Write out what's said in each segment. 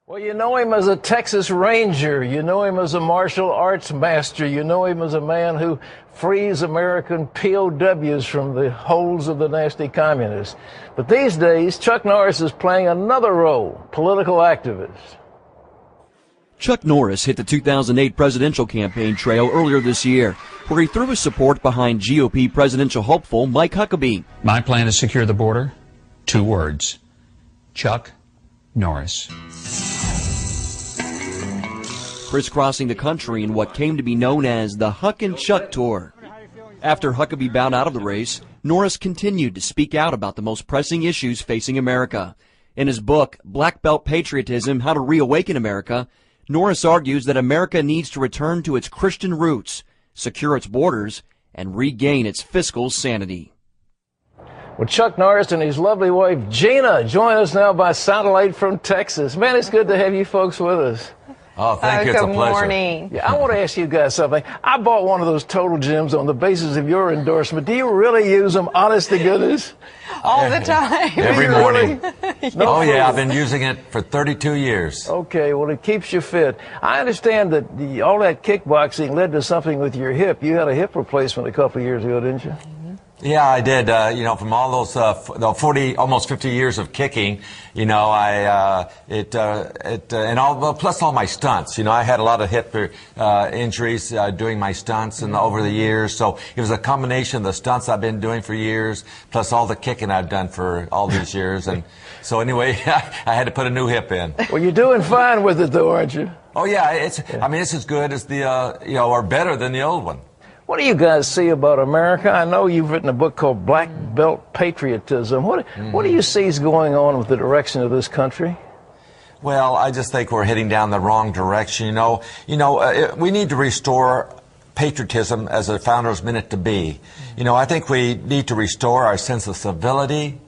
Well, you know him as a Texas Ranger. You know him as a martial arts master. You know him as a man who frees American POWs from the holes of the nasty communists. But these days, Chuck Norris is playing another role, political activist. Chuck Norris hit the 2008 presidential campaign trail earlier this year, where he threw his support behind GOP presidential hopeful Mike Huckabee. My plan to secure the border, 2 words: Chuck Norris. Crisscrossing the country in what came to be known as the Huck and Chuck Tour. After Huckabee bowed out of the race, Norris continued to speak out about the most pressing issues facing America. In his book, Black Belt Patriotism, How to Reawaken America, Norris argues that America needs to return to its Christian roots, secure its borders, and regain its fiscal sanity. Well, Chuck Norris and his lovely wife, Gina, join us now by satellite from Texas. Man, it's good to have you folks with us. Oh, thank you. It's a pleasure. Good morning. Yeah, I want to ask you guys something. I bought one of those Total Gyms on the basis of your endorsement. Do you really use them, honest to goodness? All the time. Every morning. No Oh, yeah, fool. I've been using it for 32 years. Okay, well, it keeps you fit. I understand that all that kickboxing led to something with your hip. You had a hip replacement a couple of years ago, didn't you? Yeah, I did. From all those 40, almost 50 years of kicking, and plus all my stunts. I had a lot of hip injuries doing my stunts and over the years. So it was a combination of the stunts I've been doing for years, plus all the kicking I've done for all these years. And so anyway, I had to put a new hip in. Well, you're doing fine with it, though, aren't you? Oh yeah, it's as good as or better than the old one. What do you guys see about America? I know you've written a book called Black Belt Patriotism. What do you see is going on with the direction of this country? Well, I just think we're heading down the wrong direction. We need to restore patriotism as the founders meant it to be. I think we need to restore our sense of civility,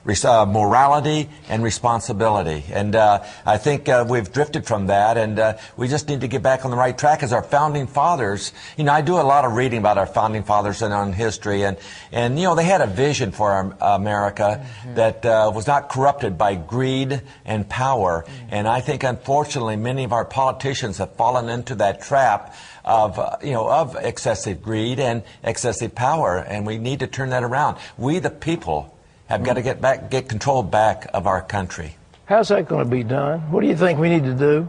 morality, and responsibility. And I think we've drifted from that, and we just need to get back on the right track as our founding fathers. I do a lot of reading about our founding fathers and on history, and they had a vision for America that was not corrupted by greed and power. And I think, unfortunately, many of our politicians have fallen into that trap of excessive greed and excessive power, and we need to turn that around. We, the people, have got to get control back of our country. How's that going to be done? What do you think we need to do?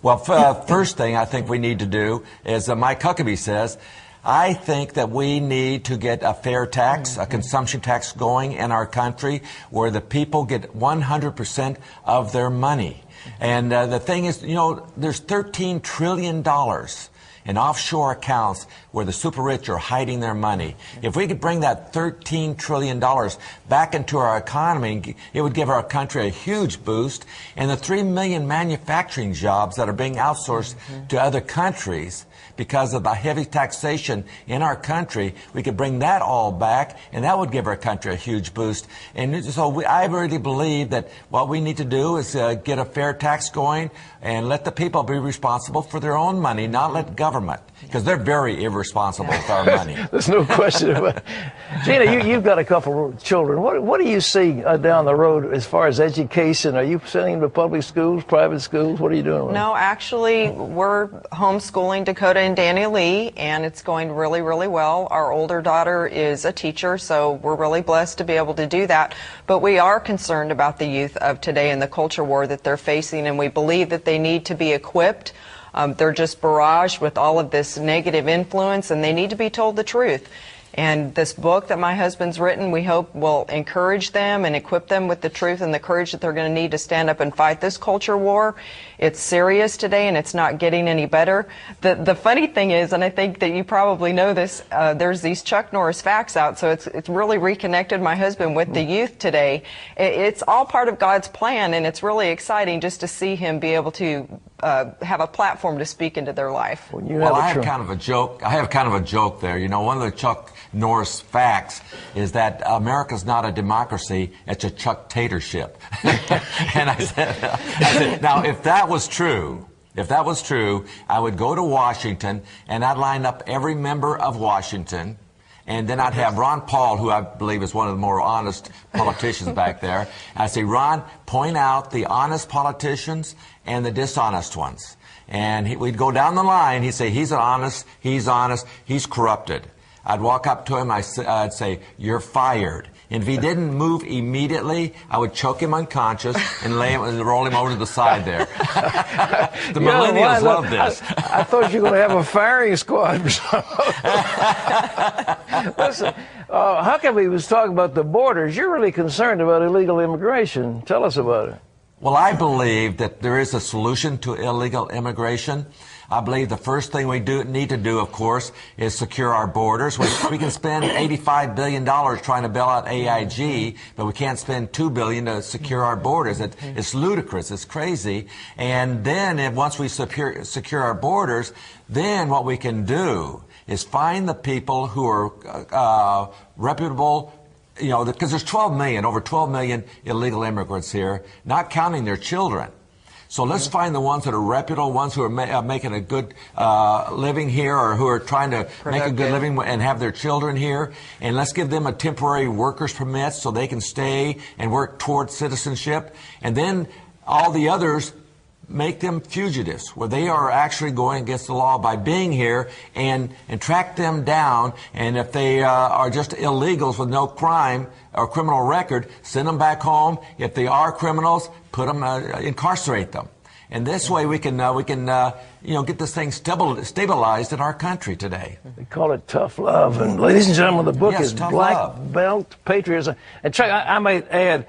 Well, first thing I think we need to do is, Mike Huckabee says, I think that we need to get a fair tax, a consumption tax going in our country where the people get 100% of their money. And the thing is, there's $13 trillion in offshore accounts where the super rich are hiding their money. If we could bring that $13 trillion back into our economy, it would give our country a huge boost. And the 3 million manufacturing jobs that are being outsourced to other countries because of the heavy taxation in our country, we could bring that all back, and that would give our country a huge boost. And so I really believe that what we need to do is get a fair tax going and let the people be responsible for their own money, not let government, because they're very irresponsible with our money. There's no question about it. Gina, you've got a couple of children. What do you see down the road as far as education? Are you sending them to public schools, private schools? What are you doing with them? No, actually, we're homeschooling Dakota and Daniel Lee, and it's going really, really well. Our older daughter is a teacher, so we're really blessed to be able to do that. But we are concerned about the youth of today and the culture war that they're facing, and we believe that they need to be equipped. They're just barraged with all of this negative influence, and they need to be told the truth. And this book that my husband's written, we hope will encourage them and equip them with the truth and the courage that they're going to need to stand up and fight this culture war. It's serious today, and it's not getting any better. The funny thing is, and I think that you probably know this, there's these Chuck Norris facts out, so it's really reconnected my husband with the youth today. It's all part of God's plan, and it's really exciting just to see him be able to have a platform to speak into their life. Well, I have kind of a joke. I have kind of a joke there. One of the Chuck Norris facts is that America's not a democracy; it's a Chuck-tatorship. And I said, now if that was true, I would go to Washington and I'd line up every member of Washington And then I'd have Ron Paul, who I believe is one of the more honest politicians back there. I'd say, Ron, point out the honest politicians and the dishonest ones. And we'd go down the line. He'd say, he's honest, he's corrupted. I'd walk up to him, I'd say, you're fired. And if he didn't move immediately, I would choke him unconscious and lay him and roll him over to the side there. The millennials love this. I thought you were going to have a firing squad or something. Listen, Huckabee was talking about the borders. You're really concerned about illegal immigration. Tell us about it. Well, I believe that there is a solution to illegal immigration. I believe the first thing we need to do, of course, is secure our borders. We can spend $85 billion trying to bail out AIG, but we can't spend $2 billion to secure our borders. It's ludicrous. It's crazy. And then once we secure our borders, then what we can do is find the people who are reputable, you know, because there's over 12 million illegal immigrants here, not counting their children. So let's find the ones that are reputable, ones who are making a good living here, or who are trying to make a good living and have their children here. And let's give them a temporary workers permit so they can stay and work towards citizenship. And then all the others, make them fugitives, where they are actually going against the law by being here, and track them down. And if they are just illegals with no crime or criminal record, send them back home. If they are criminals, put them, incarcerate them. And this way we can get this thing stabilized in our country today. They call it tough love. And ladies and gentlemen, the book is Black Love. Belt Patriotism. And Chuck, I might add,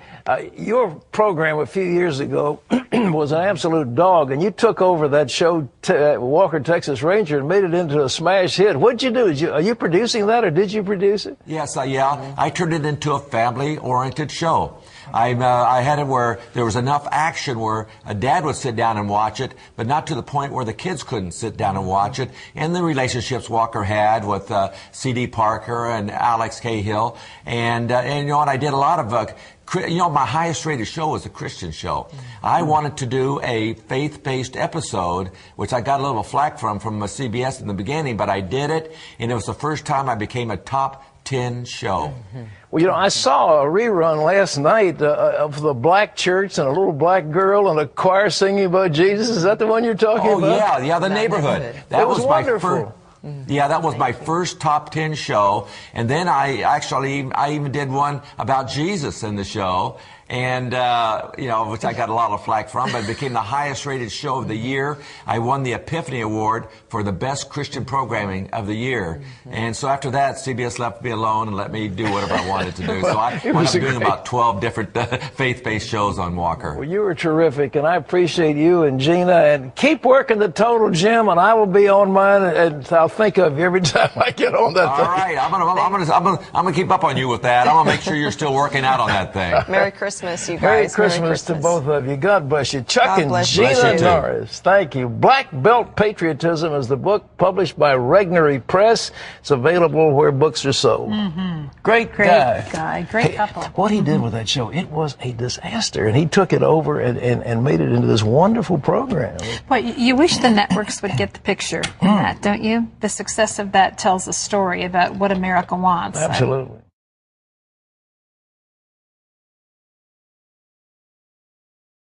your program a few years ago was an absolute dog, and you took over that show, Walker, Texas Ranger, and made it into a smash hit. What'd you do? Are you producing that, or did you produce it? Yes, I turned it into a family-oriented show. I had it where there was enough action where a dad would sit down and watch it, but not to the point where the kids couldn't sit down and watch it. And the relationships Walker had with C.D. Parker and Alex Cahill. And you know what, I did a lot of my highest rated show was a Christian show. I wanted to do a faith-based episode, which I got a little flack from CBS in the beginning, but I did it, and it was the first time I became a top 10 show. Well, you know, I saw a rerun last night of the black church and a little black girl and a choir singing about Jesus. Is that the one you're talking about? Oh, yeah, the neighborhood. That was wonderful. That was my first top 10 show. And then I even did one about Jesus in the show. And, which I got a lot of flack from, but it became the highest rated show of the year. I won the Epiphany Award for the best Christian programming of the year. And so after that, CBS left me alone and let me do whatever I wanted to do. So I wound up doing about 12 different faith-based shows on Walker. Well, you were terrific, and I appreciate you and Gina. And keep working the Total Gym, and I will be on mine, and I'll think of you every time I get on that thing. All right, I'm gonna keep up on you with that. I'm gonna make sure you're still working out on that thing. Merry Christmas, you guys. Merry Christmas to both of you. God bless you. Chuck and Gina Norris, thank you. Black Belt Patriotism is the book published by Regnery Press. It's available where books are sold. Great guy. Great couple. What he did with that show, it was a disaster, and he took it over and made it into this wonderful program. Well, you wish the networks would get the picture in that, don't you? The success of that tells a story about what America wants. Absolutely.